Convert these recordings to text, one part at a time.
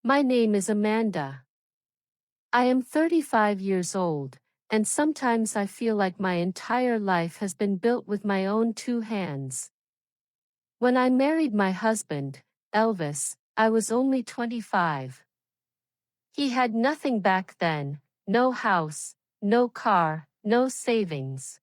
My name is Amanda. I am 35 years old, and sometimes I feel like my entire life has been built with my own two hands. When I married my husband, Elvis, I was only 25. He had nothing back then, no house, no car, no savings.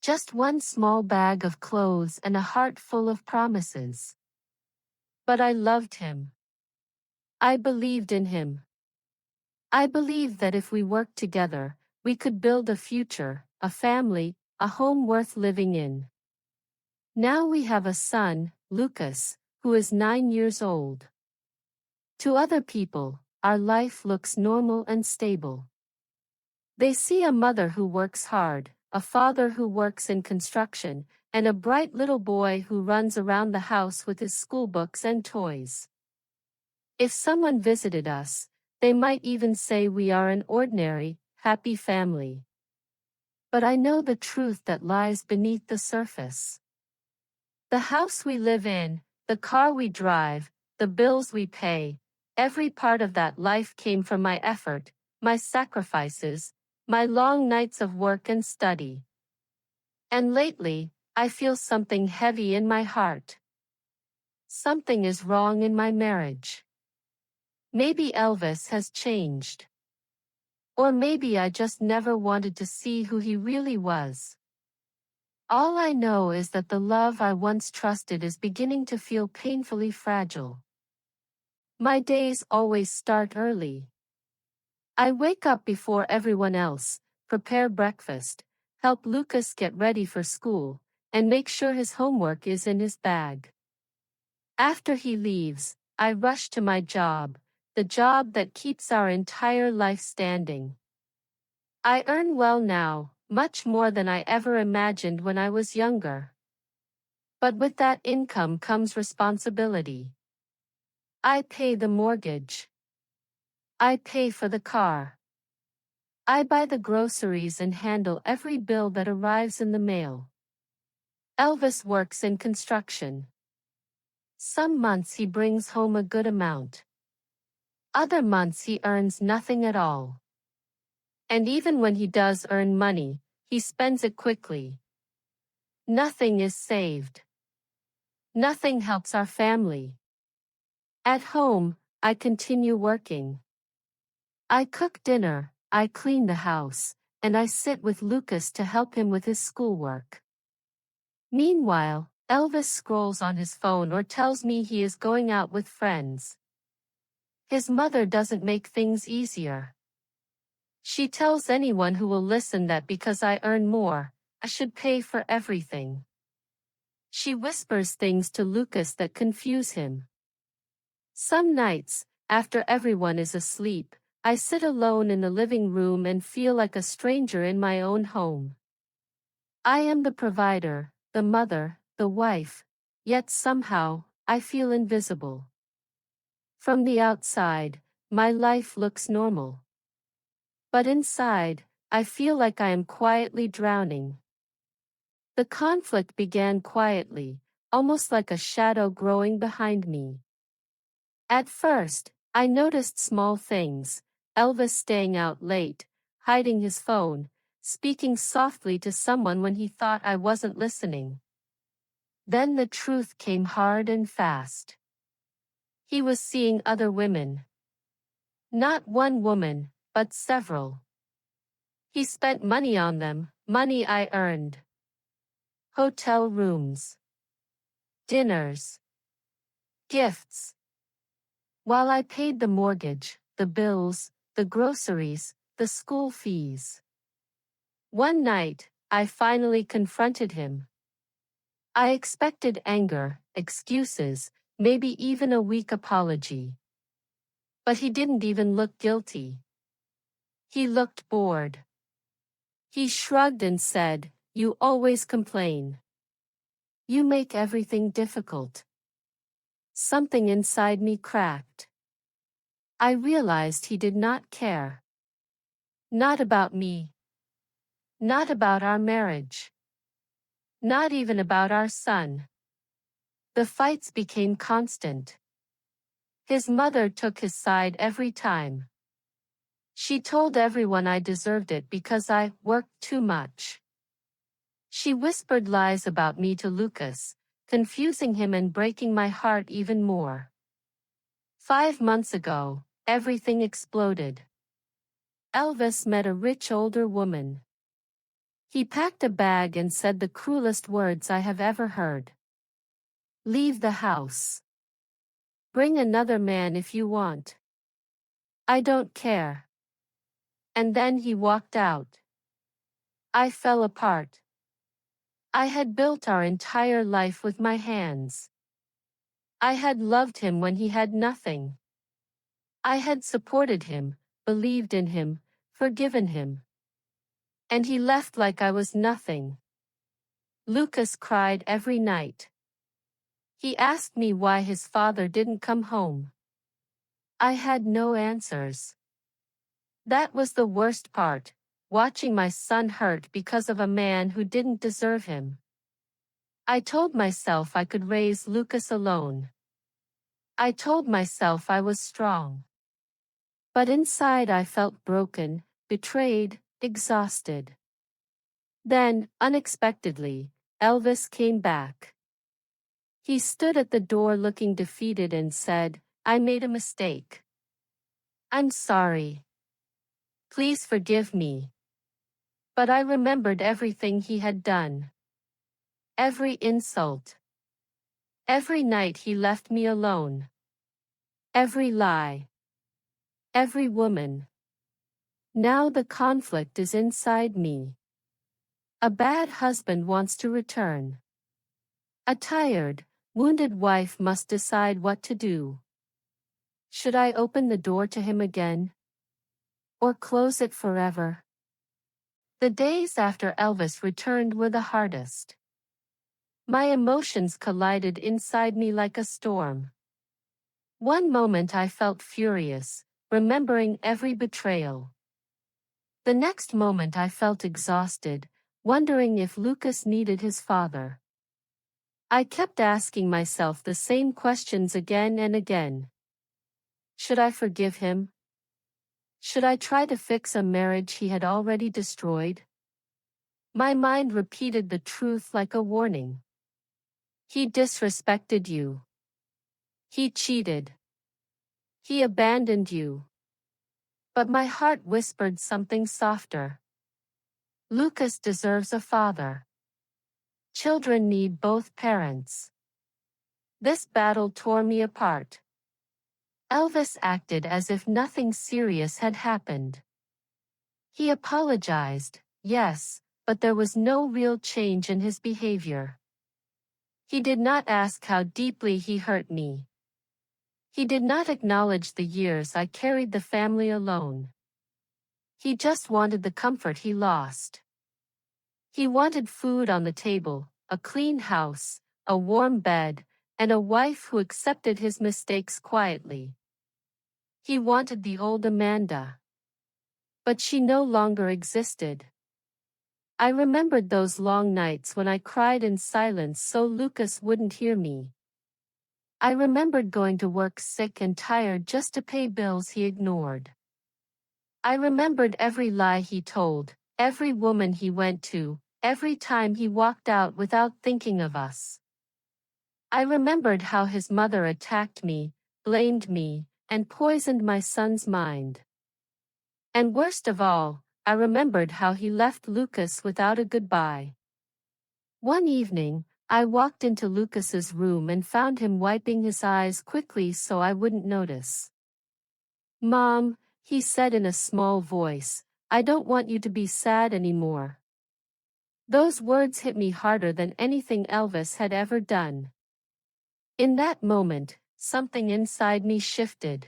Just one small bag of clothes and a heart full of promises. But I loved him. I believed in him. I believed that if we worked together, we could build a future, a family, a home worth living in. Now we have a son, Lucas, who is 9 years old. To other people, our life looks normal and stable. They see a mother who works hard, a father who works in construction, and a bright little boy who runs around the house with his schoolbooks and toys. If someone visited us, they might even say we are an ordinary, happy family. But I know the truth that lies beneath the surface. The house we live in, the car we drive, the bills we pay, every part of that life came from my effort, my sacrifices, my long nights of work and study. And lately, I feel something heavy in my heart. Something is wrong in my marriage. Maybe Elvis has changed. Or maybe I just never wanted to see who he really was. All I know is that the love I once trusted is beginning to feel painfully fragile. My days always start early. I wake up before everyone else, prepare breakfast, help Lucas get ready for school, and make sure his homework is in his bag. After he leaves, I rush to my job, the job that keeps our entire life standing. I earn well now, much more than I ever imagined when I was younger. But with that income comes responsibility. I pay the mortgage. I pay for the car. I buy the groceries and handle every bill that arrives in the mail. Elvis works in construction. Some months he brings home a good amount. Other months he earns nothing at all. And even when he does earn money, he spends it quickly. Nothing is saved. Nothing helps our family. At home, I continue working. I cook dinner, I clean the house, and I sit with Lucas to help him with his schoolwork. Meanwhile, Elvis scrolls on his phone or tells me he is going out with friends. His mother doesn't make things easier. She tells anyone who will listen that because I earn more, I should pay for everything. She whispers things to Lucas that confuse him. Some nights, after everyone is asleep, I sit alone in the living room and feel like a stranger in my own home. I am the provider, the mother, the wife, yet somehow, I feel invisible. From the outside, my life looks normal. But inside, I feel like I am quietly drowning. The conflict began quietly, almost like a shadow growing behind me. At first, I noticed small things, Elvis staying out late, hiding his phone, speaking softly to someone when he thought I wasn't listening. Then the truth came hard and fast. He was seeing other women. Not one woman, but several. He spent money on them, money I earned. Hotel rooms. Dinners. Gifts. While I paid the mortgage, the bills, the groceries, the school fees. One night, I finally confronted him. I expected anger, excuses, maybe even a weak apology. But he didn't even look guilty. He looked bored. He shrugged and said, "You always complain. You make everything difficult." Something inside me cracked. I realized he did not care. Not about me. Not about our marriage. Not even about our son. The fights became constant. His mother took his side every time. She told everyone I deserved it because I worked too much. She whispered lies about me to Lucas, confusing him and breaking my heart even more. 5 months ago, everything exploded. Elvis met a rich older woman. He packed a bag and said the cruelest words I have ever heard. Leave the house. Bring another man if you want. I don't care. And then he walked out. I fell apart. I had built our entire life with my hands. I had loved him when he had nothing. I had supported him, believed in him, forgiven him. And he left like I was nothing. Lucas cried every night. He asked me why his father didn't come home. I had no answers. That was the worst part, watching my son hurt because of a man who didn't deserve him. I told myself I could raise Lucas alone. I told myself I was strong. But inside I felt broken, betrayed, exhausted. Then, unexpectedly, Elvis came back. He stood at the door looking defeated and said, I made a mistake. I'm sorry. Please forgive me. But I remembered everything he had done. Every insult. Every night he left me alone. Every lie. Every woman. Now the conflict is inside me. A bad husband wants to return. A tired, wounded wife must decide what to do. Should I open the door to him again? Or close it forever? The days after Elvis returned were the hardest. My emotions collided inside me like a storm. One moment I felt furious, remembering every betrayal. The next moment I felt exhausted, wondering if Lucas needed his father. I kept asking myself the same questions again and again. Should I forgive him? Should I try to fix a marriage he had already destroyed? My mind repeated the truth like a warning. He disrespected you. He cheated. He abandoned you. But my heart whispered something softer. Lucas deserves a father. Children need both parents. This battle tore me apart. Elvis acted as if nothing serious had happened. He apologized, yes, but there was no real change in his behavior. He did not ask how deeply he hurt me. He did not acknowledge the years I carried the family alone. He just wanted the comfort he lost. He wanted food on the table, a clean house, a warm bed, and a wife who accepted his mistakes quietly. He wanted the old Amanda. But she no longer existed. I remembered those long nights when I cried in silence so Lucas wouldn't hear me. I remembered going to work sick and tired just to pay bills he ignored. I remembered every lie he told, every woman he went to, every time he walked out without thinking of us. I remembered how his mother attacked me, blamed me, and poisoned my son's mind. And worst of all, I remembered how he left Lucas without a goodbye. One evening, I walked into Lucas's room and found him wiping his eyes quickly so I wouldn't notice. Mom, he said in a small voice, I don't want you to be sad anymore. Those words hit me harder than anything Elvis had ever done. In that moment, something inside me shifted.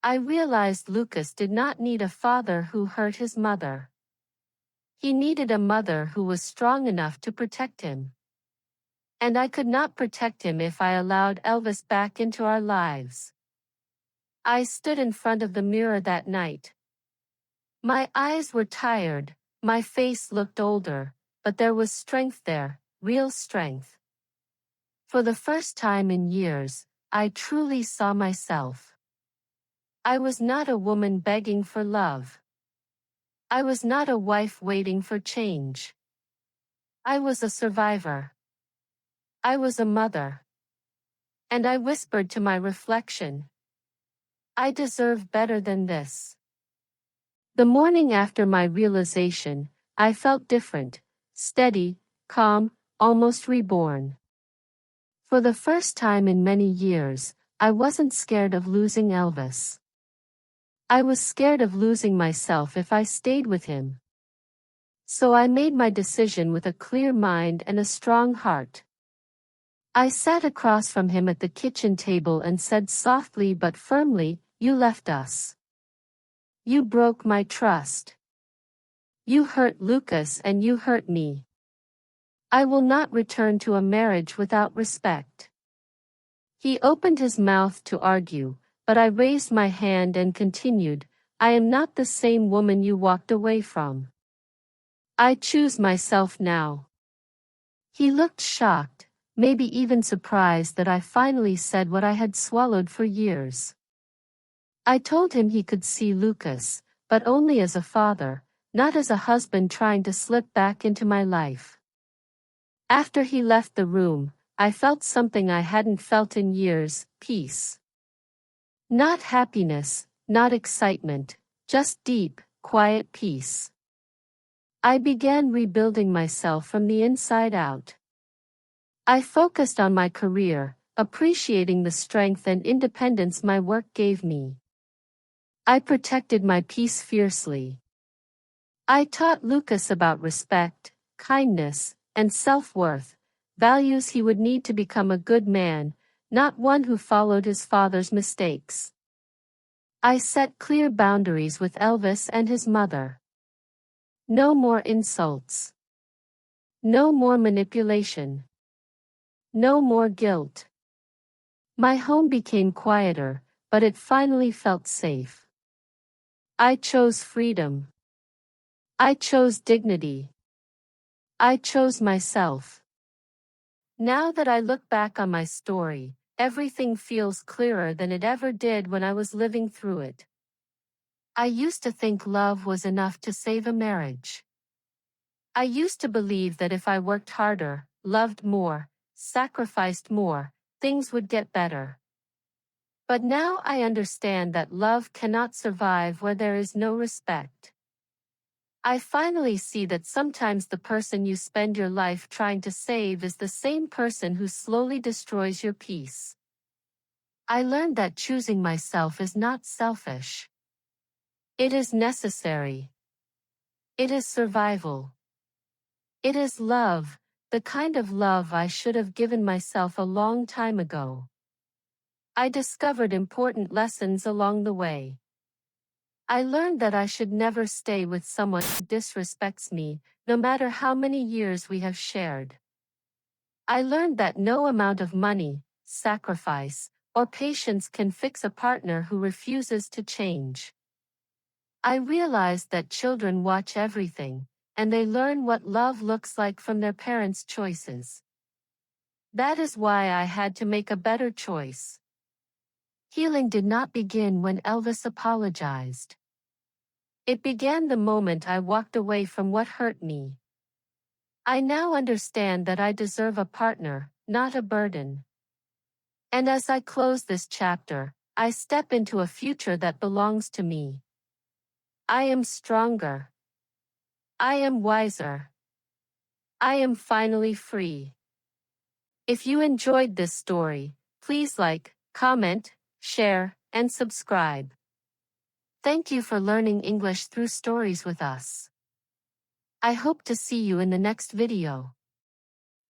I realized Lucas did not need a father who hurt his mother. He needed a mother who was strong enough to protect him. And I could not protect him if I allowed Elvis back into our lives. I stood in front of the mirror that night. My eyes were tired, my face looked older, but there was strength there, real strength. For the first time in years, I truly saw myself. I was not a woman begging for love. I was not a wife waiting for change. I was a survivor. I was a mother. And I whispered to my reflection, I deserve better than this. The morning after my realization, I felt different, steady, calm, almost reborn. For the first time in many years, I wasn't scared of losing Elvis. I was scared of losing myself if I stayed with him. So I made my decision with a clear mind and a strong heart. I sat across from him at the kitchen table and said softly but firmly, "You left us. You broke my trust. You hurt Lucas and you hurt me. I will not return to a marriage without respect." He opened his mouth to argue, but I raised my hand and continued, "I am not the same woman you walked away from. I choose myself now." He looked shocked, maybe even surprised that I finally said what I had swallowed for years. I told him he could see Lucas, but only as a father, not as a husband trying to slip back into my life. After he left the room, I felt something I hadn't felt in years, peace. Not happiness, not excitement, just deep, quiet peace. I began rebuilding myself from the inside out. I focused on my career, appreciating the strength and independence my work gave me. I protected my peace fiercely. I taught Lucas about respect, kindness, and self-worth, values he would need to become a good man, not one who followed his father's mistakes. I set clear boundaries with Elvis and his mother. No more insults. No more manipulation. No more guilt. My home became quieter, but it finally felt safe. I chose freedom. I chose dignity. I chose myself. Now that I look back on my story, everything feels clearer than it ever did when I was living through it. I used to think love was enough to save a marriage. I used to believe that if I worked harder, loved more, sacrificed more, things would get better. But now I understand that love cannot survive where there is no respect. I finally see that sometimes the person you spend your life trying to save is the same person who slowly destroys your peace. I learned that choosing myself is not selfish. It is necessary. It is survival. It is love, the kind of love I should have given myself a long time ago. I discovered important lessons along the way. I learned that I should never stay with someone who disrespects me, no matter how many years we have shared. I learned that no amount of money, sacrifice, or patience can fix a partner who refuses to change. I realized that children watch everything, and they learn what love looks like from their parents' choices. That is why I had to make a better choice. Healing did not begin when Elvis apologized. It began the moment I walked away from what hurt me. I now understand that I deserve a partner, not a burden. And as I close this chapter, I step into a future that belongs to me. I am stronger. I am wiser. I am finally free. If you enjoyed this story, please like, comment, share, and subscribe. Thank you for learning English through stories with us. I hope to see you in the next video.